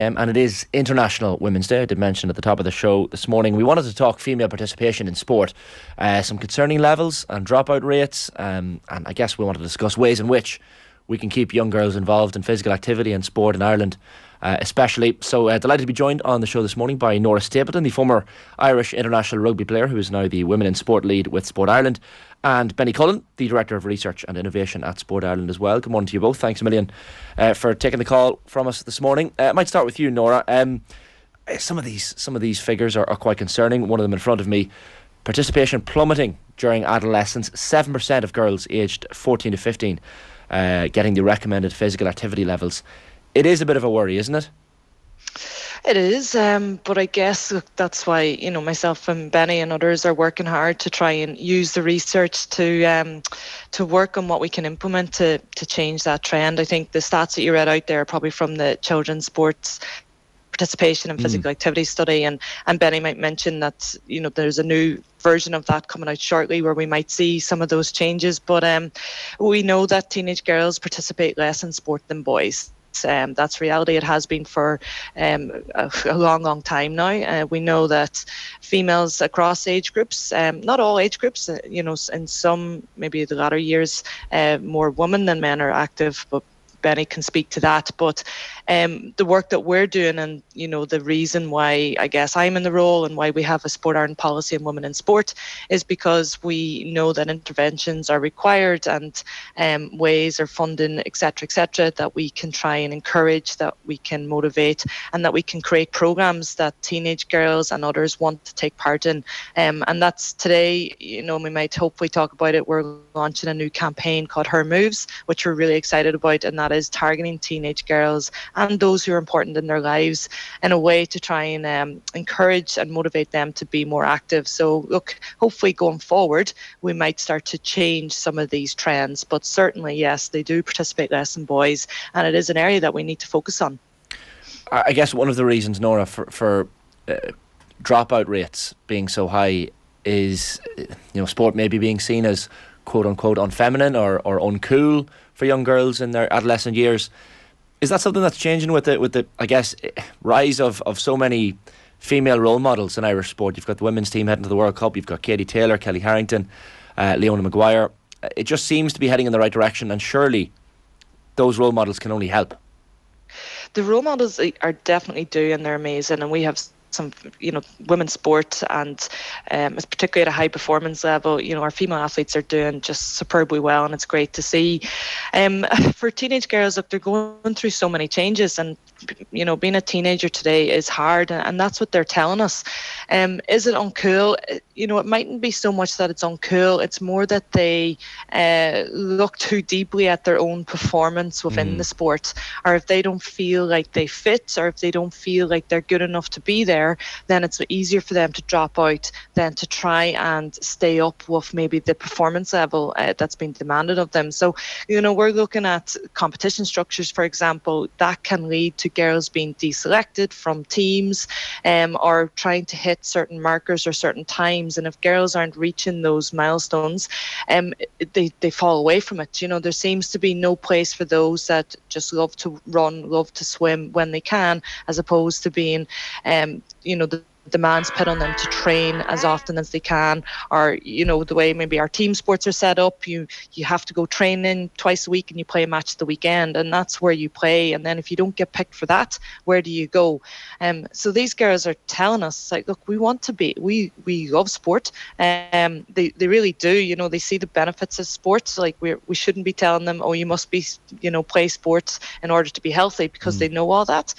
And it is International Women's Day. I did mention at the top of the show this morning. We wanted to talk female participation in sport, some concerning levels and dropout rates, and I guess we wanted to discuss ways in which we can keep young girls involved in physical activity and sport in Ireland, especially. So delighted to be joined on the show this morning by Nora Stapleton, the former Irish international rugby player who is now the Women in Sport lead with Sport Ireland, and Benny Cullen, the Director of Research and Innovation at Sport Ireland as well. Good morning to you both. Thanks a million for taking the call from us this morning. I might start with you, Nora. Some of these figures are quite concerning. One of them in front of me: participation plummeting during adolescence. 7% of girls aged 14 to 15 getting the recommended physical activity levels. It is a bit of a worry, isn't it? It is, but I guess that's why, myself and Benny and others are working hard to try and use the research to work on what we can implement to change that trend. I think the stats that you read out there are probably from the Children's Sports Participation and Physical Activity Study, and Benny might mention that there's a new version of that coming out shortly where we might see some of those changes. But we know that teenage girls participate less in sport than boys. That's reality. It has been for a long time now. We know that females across age groups, not all age groups, in some, maybe the latter years, more women than men are active, but Benny can speak to that. But the work that we're doing, and the reason why I guess I'm in the role and why we have a Sport Ireland policy on women in sport is because we know that interventions are required and ways or funding, etc., that we can try and encourage, that we can motivate, and that we can create programs that teenage girls and others want to take part in. And that's today, we might hopefully talk about it. We're launching a new campaign called Her Moves, which we're really excited about, and that is targeting teenage girls and those who are important in their lives in a way to try and encourage and motivate them to be more active. So look, hopefully going forward we might start to change some of these trends, but certainly yes, they do participate less than boys, and it is an area that we need to focus on. I guess one of the reasons, Nora, for dropout rates being so high is sport maybe being seen as quote unquote unfeminine or uncool for young girls in their adolescent years. Is that something that's changing with the I guess rise of so many female role models in Irish sport? You've got the women's team heading to the World Cup, you've got Katie Taylor, Kelly Harrington, Leona Maguire. It just seems to be heading in the right direction, and surely those role models can only help. The role models are definitely doing, they're amazing, and we have some, women's sport, and particularly at a high performance level, our female athletes are doing just superbly well, and it's great to see. For teenage girls, look, they're going through so many changes, and being a teenager today is hard, and that's what they're telling us. Is it uncool? It mightn't be so much that it's uncool, it's more that they look too deeply at their own performance within the sport, or if they don't feel like they fit, or if they don't feel like they're good enough to be there, then it's easier for them to drop out than to try and stay up with maybe the performance level that's been demanded of them. So, we're looking at competition structures, for example, that can lead to girls being deselected from teams, or trying to hit certain markers or certain times, and if girls aren't reaching those milestones, they fall away from it. There seems to be no place for those that just love to run, love to swim when they can, as opposed to being the demands put on them to train as often as they can, or the way maybe our team sports are set up, you have to go training twice a week and you play a match the weekend, and that's where you play, and then if you don't get picked for that, where do you go? So these girls are telling us, like, look, we want to be, we love sport, they really do. They see the benefits of sports. Like, we shouldn't be telling them, oh, you must be play sports in order to be healthy, because they know all that.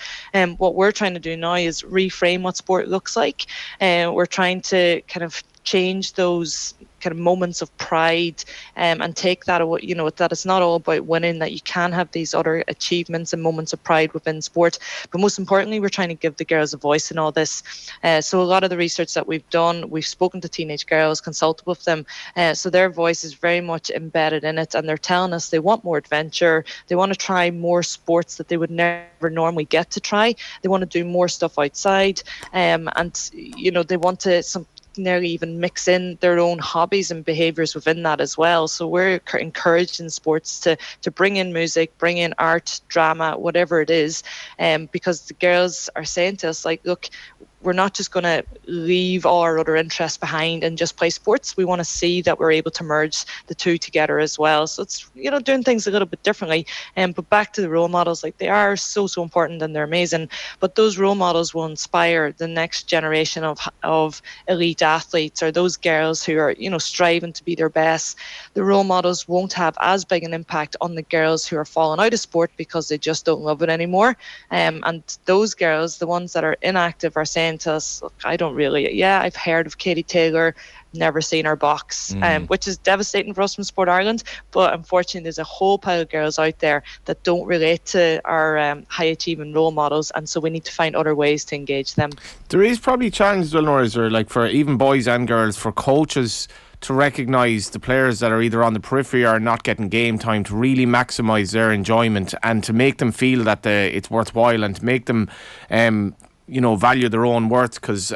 What we're trying to do now is reframe what sport looks like. We're trying to kind of change those kind of moments of pride, and take that away, that it's not all about winning, that you can have these other achievements and moments of pride within sport. But most importantly, we're trying to give the girls a voice in all this. So a lot of the research that we've done, we've spoken to teenage girls, consulted with them, so their voice is very much embedded in it, and they're telling us they want more adventure, they want to try more sports that they would never normally get to try, they want to do more stuff outside, and they want to nearly even mix in their own hobbies and behaviours within that as well. So we're encouraged in sports to bring in music, bring in art, drama, whatever it is, because the girls are saying to us, like, look, we're not just going to leave all our other interests behind and just play sports. We want to see that we're able to merge the two together as well. So it's, doing things a little bit differently. But back to the role models, like, they are so important and they're amazing. But those role models will inspire the next generation of elite athletes, or those girls who are, striving to be their best. The role models won't have as big an impact on the girls who are falling out of sport because they just don't love it anymore. And those girls, the ones that are inactive, are saying to us, look, I've heard of Katie Taylor, never seen her box, which is devastating for us from Sport Ireland. But unfortunately, there's a whole pile of girls out there that don't relate to our high achieving role models, and so we need to find other ways to engage them. There is probably challenges, Nora, is there, like, for even boys and girls, for coaches to recognise the players that are either on the periphery or not getting game time, to really maximise their enjoyment and to make them feel that it's worthwhile, and to make them value their own worth, because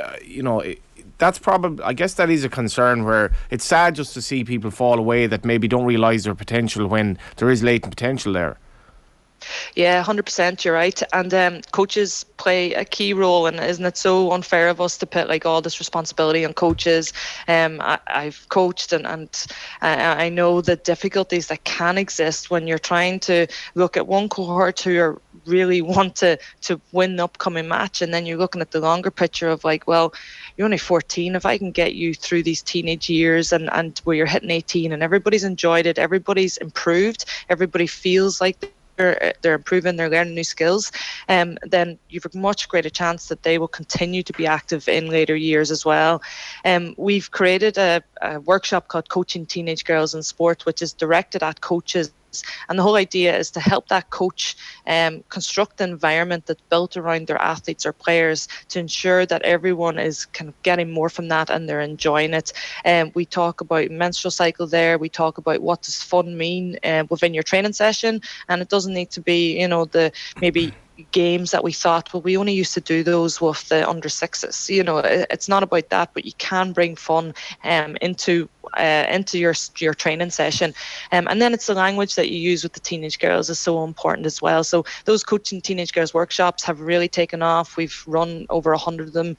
that's probably, I guess that is a concern, where it's sad just to see people fall away that maybe don't realise their potential when there is latent potential there. Yeah, 100%, you're right. And coaches play a key role, and isn't it so unfair of us to put like all this responsibility on coaches? I've coached, and I know the difficulties that can exist when you're trying to look at one cohort who are really want to win the upcoming match, and then you're looking at the longer picture of like, well, you're only 14. If I can get you through these teenage years and where you're hitting 18 and everybody's enjoyed it, everybody's improved, everybody feels like they're improving, they're learning new skills, then you've a much greater chance that they will continue to be active in later years as well. We've created a workshop called Coaching Teenage Girls in Sport, which is directed at coaches. And the whole idea is to help that coach construct an environment that's built around their athletes or players to ensure that everyone is kind of getting more from that and they're enjoying it. We talk about menstrual cycle there. We talk about what does fun mean within your training session. And it doesn't need to be, the maybe games that we thought, well, we only used to do those with the under sixes. It's not about that, but you can bring fun into your training session, and then it's the language that you use with the teenage girls is so important as well. So those Coaching Teenage Girls workshops have really taken off. We've run over 100 of them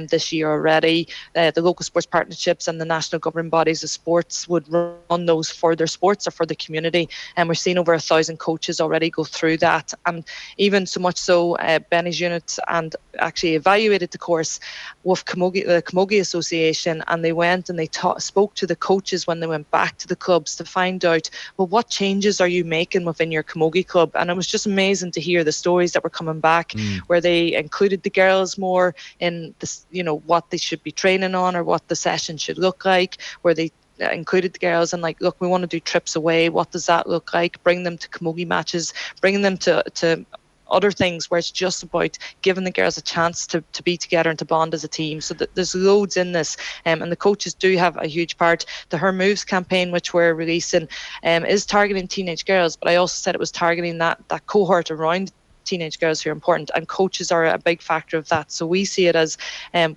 this year already. The local sports partnerships and the national governing bodies of sports would run those for their sports or for the community, and we're seeing over 1,000 coaches already go through that. And even so much so, Benny's unit and actually evaluated the course with the Camogie Association, and they went and they spoke to the coaches when they went back to the clubs to find out, well, what changes are you making within your Camogie club? And it was just amazing to hear the stories that were coming back, where they included the girls more in this, what they should be training on or what the session should look like, where they included the girls and like, look, we want to do trips away. What does that look like? Bring them to Camogie matches, bring them to other things where it's just about giving the girls a chance to be together and to bond as a team. So there's loads in this, and the coaches do have a huge part. The Her Moves campaign, which we're releasing, is targeting teenage girls, but I also said it was targeting that cohort around teenage girls who are important, and coaches are a big factor of that. So we see it as,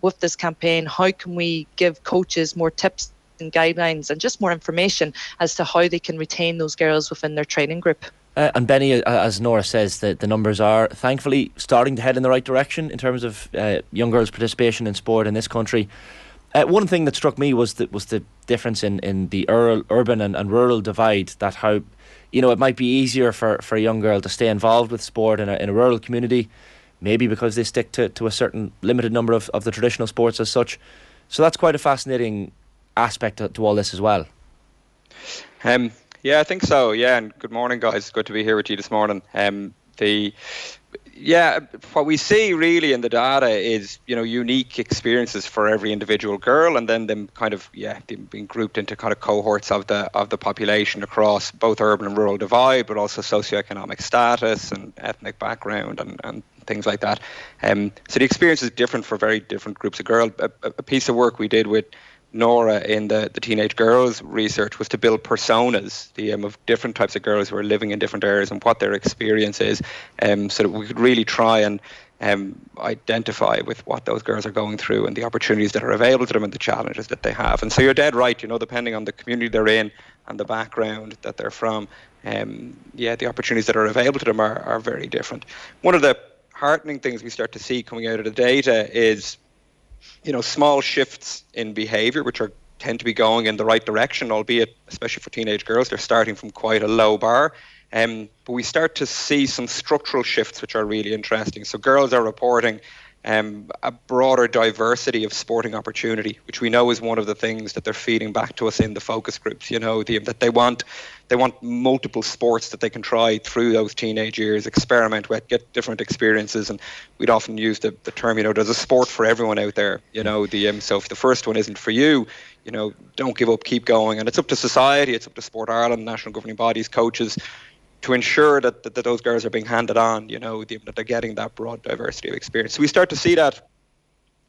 with this campaign, how can we give coaches more tips and guidelines and just more information as to how they can retain those girls within their training group. And Benny, as Nora says, the numbers are thankfully starting to head in the right direction in terms of young girls' participation in sport in this country. One thing that struck me was the difference in the urban and rural divide, that how it might be easier for a young girl to stay involved with sport in a rural community, maybe because they stick to a certain limited number of the traditional sports as such. So that's quite a fascinating aspect to all this as well. Yeah, I think so. Yeah, and good morning, guys. Good to be here with you this morning. What we see really in the data is, unique experiences for every individual girl, and then them kind of, being grouped into kind of cohorts of the population across both urban and rural divide, but also socioeconomic status and ethnic background and things like that. So the experience is different for very different groups of girls. A piece of work we did with Nora in the teenage girls research was to build personas, of different types of girls who are living in different areas and what their experience is, so that we could really try and identify with what those girls are going through and the opportunities that are available to them and the challenges that they have. And so you're dead right, depending on the community they're in and the background that they're from, the opportunities that are available to them are very different. One of the heartening things we start to see coming out of the data is, small shifts in behaviour, which tend to be going in the right direction, albeit, especially for teenage girls, they're starting from quite a low bar. But we start to see some structural shifts which are really interesting. So girls are reporting a broader diversity of sporting opportunity, which we know is one of the things that they're feeding back to us in the focus groups. That they want multiple sports that they can try through those teenage years, experiment with, get different experiences. And we'd often use the term, there's a sport for everyone out there. So if the first one isn't for you, don't give up, keep going. And it's up to society, it's up to Sport Ireland, national governing bodies, coaches, to ensure that those girls are being handed on, that they're getting that broad diversity of experience. So we start to see that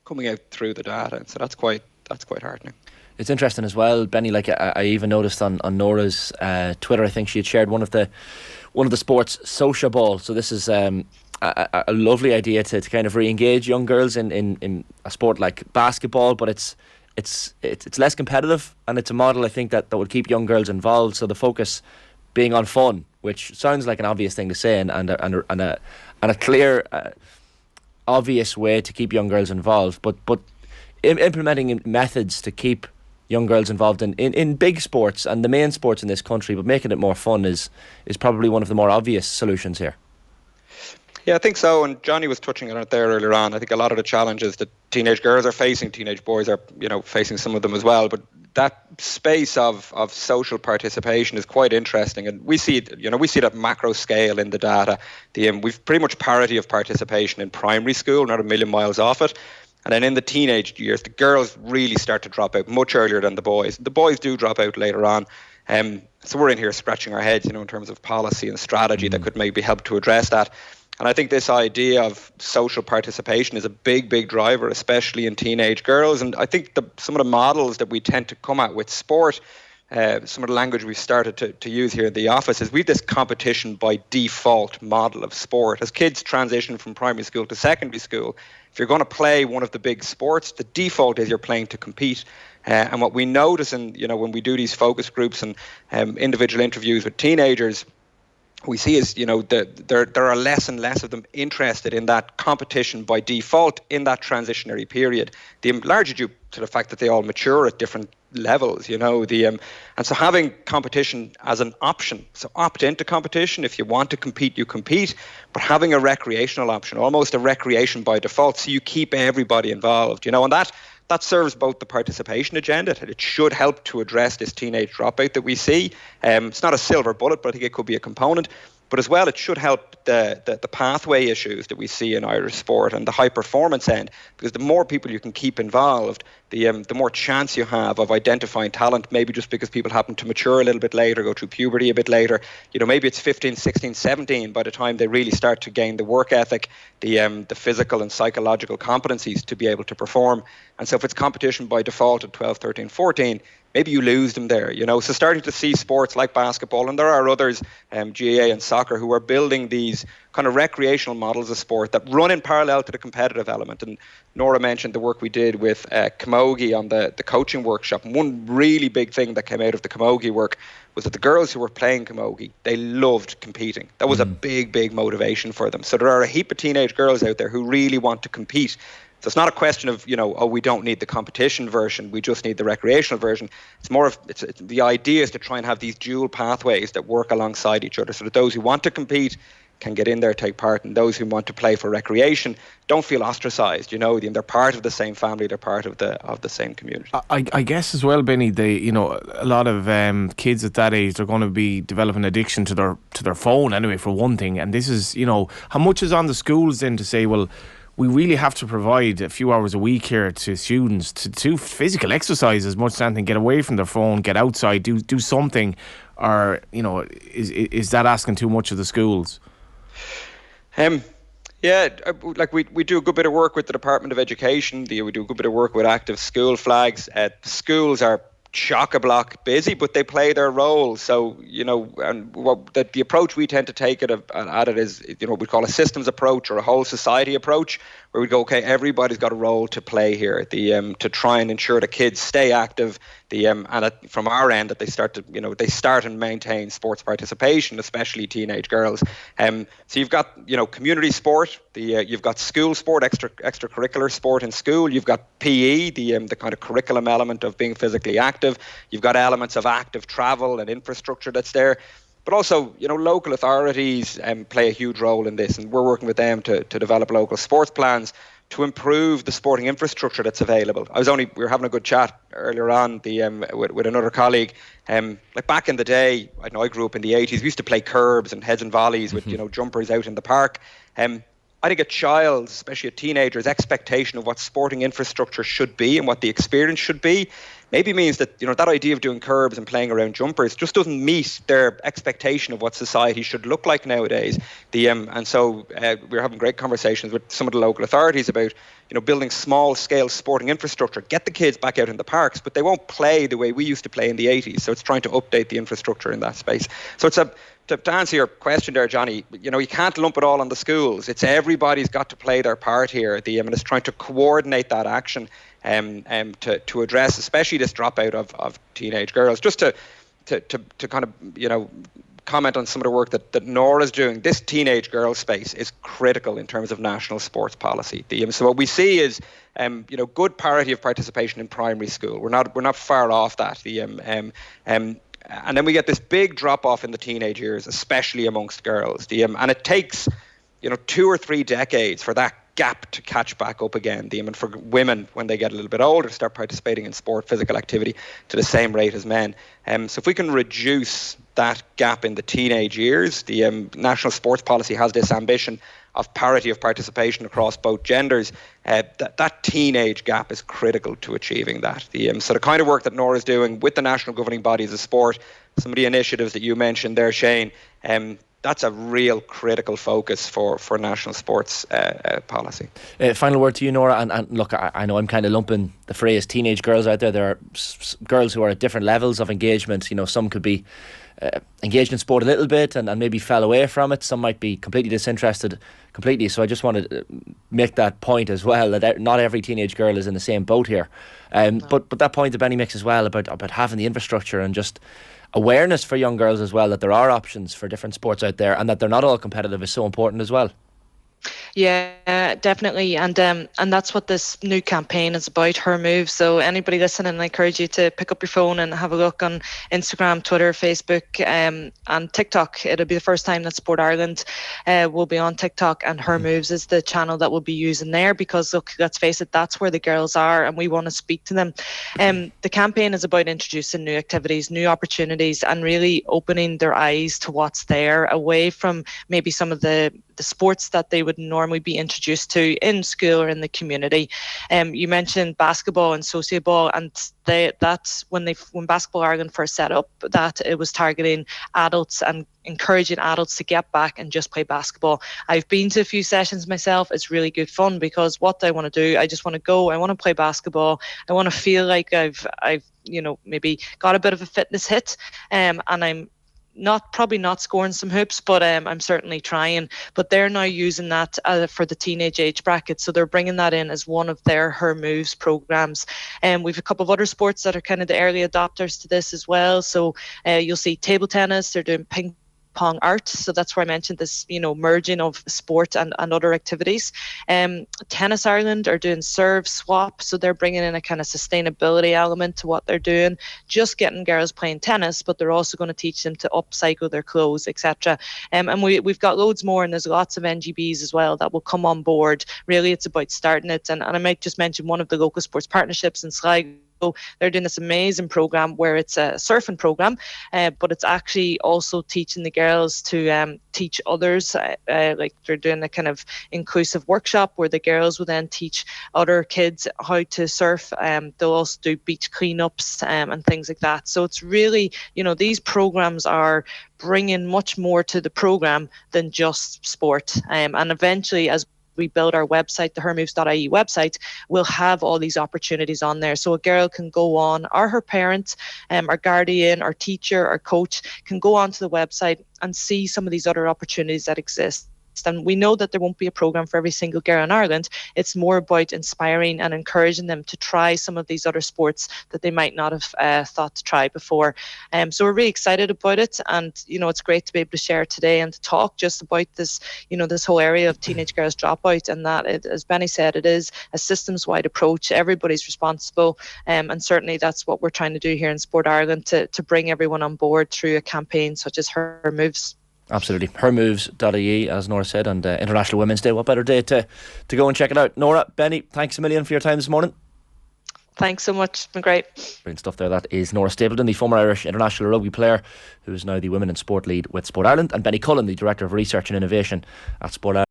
coming out through the data, and so that's quite heartening. It's interesting as well, Benny. Like I even noticed on Nora's Twitter, I think she had shared one of the sports social ball. So this is a lovely idea to kind of re-engage young girls in a sport like basketball, but it's less competitive, and it's a model I think that would keep young girls involved. So the focus being on fun, which sounds like an obvious thing to say, and a clear, obvious way to keep young girls involved, but implementing methods to keep young girls involved in big sports and the main sports in this country, but making it more fun is probably one of the more obvious solutions here. Yeah, I think so. And Johnny was touching on it there earlier on. I think a lot of the challenges that teenage girls are facing, teenage boys are, facing some of them as well. But that space of social participation is quite interesting. And we see it, we see it at macro scale in the data. We've pretty much parity of participation in primary school, not a million miles off it. And then in the teenage years, the girls really start to drop out much earlier than the boys. The boys do drop out later on. So we're in here scratching our heads, in terms of policy and strategy that could maybe help to address that. And I think this idea of social participation is a big, big driver, especially in teenage girls. And I think some of the models that we tend to come at with sport, some of the language we've started to use here in the office, is we've this competition by default model of sport. As kids transition from primary school to secondary school, if you're going to play one of the big sports, the default is you're playing to compete. And what we notice when we do these focus groups and individual interviews with teenagers, we see is, there are less and less of them interested in that competition by default in that transitionary period. Largely due to the fact that they all mature at different levels, and so having competition as an option. So opt into competition. If you want to compete, you compete, but having a recreational option, almost a recreation by default, so you keep everybody involved, and that serves both the participation agenda. It should help to address this teenage dropout that we see. It's not a silver bullet, but I think it could be a component. But as well, it should help the pathway issues that we see in Irish sport and the high performance end, because the more people you can keep involved, the more chance you have of identifying talent, maybe just because people happen to mature a little bit later, go through puberty a bit later. Maybe it's 15, 16, 17 by the time they really start to gain the work ethic, the physical and psychological competencies to be able to perform. And so if it's competition by default at 12, 13, 14, maybe you lose them there, So starting to see sports like basketball, and there are others, GAA and soccer, who are building these kind of recreational models of sport that run in parallel to the competitive element. And Nora mentioned the work we did with Camogie on the coaching workshop. And one really big thing that came out of the Camogie work was that the girls who were playing Camogie, they loved competing. That was a big, big motivation for them. So there are a heap of teenage girls out there who really want to compete. So it's not a question of, we don't need the competition version, we just need the recreational version. It's more of, it's the idea is to try and have these dual pathways that work alongside each other, so that those who want to compete can get in there, take part, and those who want to play for recreation don't feel ostracised. They're part of the same family, they're part of the same community. I guess as well, Benny, a lot of kids at that age, they're going to be developing addiction to their phone anyway, for one thing. And this is, how much is on the schools then to say, well, we really have to provide a few hours a week here to students to do physical exercise as much as anything, get away from their phone, get outside, do something, or is that asking too much of the schools? Yeah, like we do a good bit of work with the Department of Education. We do a good bit of work with active school flags. Schools are chock-a-block busy, but they play their role. So, and the approach we tend to take at it is, what we call a systems approach or a whole society approach, where we go, okay, everybody's got a role to play here, to try and ensure the kids stay active, and from our end that they start and maintain sports participation, especially teenage girls. So you've got, community sport, you've got school sport, extracurricular sport in school, you've got PE, the kind of curriculum element of being physically active, you've got elements of active travel and infrastructure that's there. But also, local authorities play a huge role in this, and we're working with them to develop local sports plans to improve the sporting infrastructure that's available. We were having a good chat earlier on with another colleague. Like back in the day, I know I grew up in the 80s, we used to play curbs and heads and volleys with jumpers out in the park. I think a child's, especially a teenager's, expectation of what sporting infrastructure should be and what the experience should be maybe means that, that idea of doing curbs and playing around jumpers just doesn't meet their expectation of what society should look like nowadays. And so we're having great conversations with some of the local authorities about, building small-scale sporting infrastructure, get the kids back out in the parks, but they won't play the way we used to play in the 80s. So it's trying to update the infrastructure in that space. So it's to answer your question there, Johnny, you can't lump it all on the schools. It's everybody's got to play their part here and it's trying to coordinate that action to address especially this dropout of teenage girls. Just to kind of, comment on some of the work that Nora's doing. This teenage girl space is critical in terms of national sports policy. So what we see is, good parity of participation in primary school. We're not far off that. And then we get this big drop off in the teenage years, especially amongst girls. And it takes, 2 or 3 decades for that gap to catch back up again. And for women, when they get a little bit older, start participating in sport, physical activity to the same rate as men. So if we can reduce that gap in the teenage years, the national sports policy has this ambition of parity of participation across both genders. That teenage gap is critical to achieving that. So the kind of work that Nora's doing with the national governing bodies of sport, some of the initiatives that you mentioned there, Shane, that's a real critical focus for national sports policy. Final word to you, Nora. And look, I know I'm kind of lumping the phrase teenage girls out there. There are girls who are at different levels of engagement. Some could be engaged in sport a little bit and maybe fell away from it. Some might be completely disinterested completely. So I just wanted to make that point as well, that not every teenage girl is in the same boat here. But that point that Benny makes as well about having the infrastructure and just awareness for young girls as well, that there are options for different sports out there and that they're not all competitive, is so important as well. Yeah, definitely, and that's what this new campaign is about, Her Move. So anybody listening, I encourage you to pick up your phone and have a look on Instagram, Twitter, Facebook, and TikTok. It'll be the first time that Sport Ireland will be on TikTok, and Her Moves is the channel that we'll be using there, because look, let's face it, that's where the girls are and we want to speak to them. The campaign is about introducing new activities, new opportunities, and really opening their eyes to what's there, away from maybe some of the sports that they would normally be introduced to in school or in the community. You mentioned basketball and socioball, and that's when Basketball Ireland first set up, that it was targeting adults and encouraging adults to get back and just play basketball. I've been to a few sessions myself. It's really good fun, because what I want to do, I just want to go, I want to play basketball, I want to feel like I've maybe got a bit of a fitness hit, and I'm probably not scoring some hoops, but I'm certainly trying. But they're now using that for the teenage age bracket, so they're bringing that in as one of their Her Moves programs. And we've a couple of other sports that are kind of the early adopters to this as well. So you'll see table tennis, they're doing ping pong art, so that's where I mentioned this, merging of sport and other activities. Tennis Ireland are doing serve swap, so they're bringing in a kind of sustainability element to what they're doing, just getting girls playing tennis, but they're also going to teach them to upcycle their clothes, etc. And we've got loads more, and there's lots of NGBs as well that will come on board. Really, it's about starting it, and I might just mention one of the local sports partnerships in Sligo. They're doing this amazing program where it's a surfing program, but it's actually also teaching the girls to teach others. Like they're doing a kind of inclusive workshop where the girls will then teach other kids how to surf. They'll also do beach cleanups and things like that. So it's really, these programs are bringing much more to the program than just sport. And eventually, as we build our website, the hermoves.ie website, we'll have all these opportunities on there. So a girl can go on, or her parent, our guardian, our teacher, our coach can go onto the website and see some of these other opportunities that exist. And we know that there won't be a programme for every single girl in Ireland. It's more about inspiring and encouraging them to try some of these other sports that they might not have thought to try before. So we're really excited about it, and it's great to be able to share today and to talk just about this, this whole area of teenage girls dropout, and that, as Benny said, it is a systems-wide approach. Everybody's responsible, and certainly that's what we're trying to do here in Sport Ireland, to bring everyone on board through a campaign such as Her Moves. Absolutely. hermoves.ie, as Nora said, and International Women's Day. What better day to go and check it out? Nora, Benny, thanks a million for your time this morning. Thanks so much. It's been great. Brilliant stuff there. That is Nora Stapleton, the former Irish international rugby player, who is now the Women in Sport lead with Sport Ireland, and Benny Cullen, the Director of Research and Innovation at Sport Ireland.